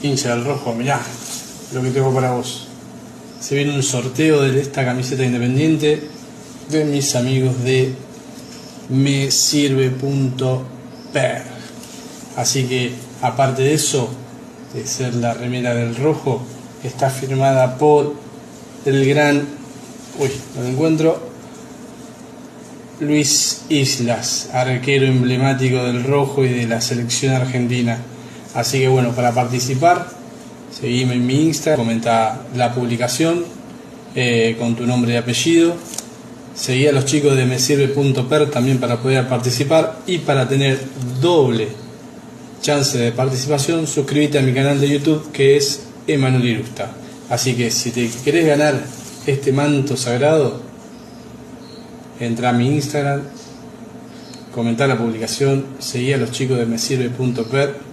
Hincha del rojo, mirá lo que tengo para vos. Se viene un sorteo de esta camiseta independiente de mis amigos de mesirve.per. Así que aparte de eso, de ser la remera del rojo, está firmada por el gran, no lo encuentro, Luis Islas, arquero emblemático del rojo y de la selección argentina. Así que bueno, para participar, seguime en mi Insta, comenta la publicación con tu nombre y apellido. Seguí a los chicos de mesirve.per también para poder participar, y para tener doble chance de participación, suscríbete a mi canal de YouTube, que es Emanuel Irusta. Así que si te querés ganar este manto sagrado, entra a mi Instagram, comenta la publicación, seguí a los chicos de mesirve.per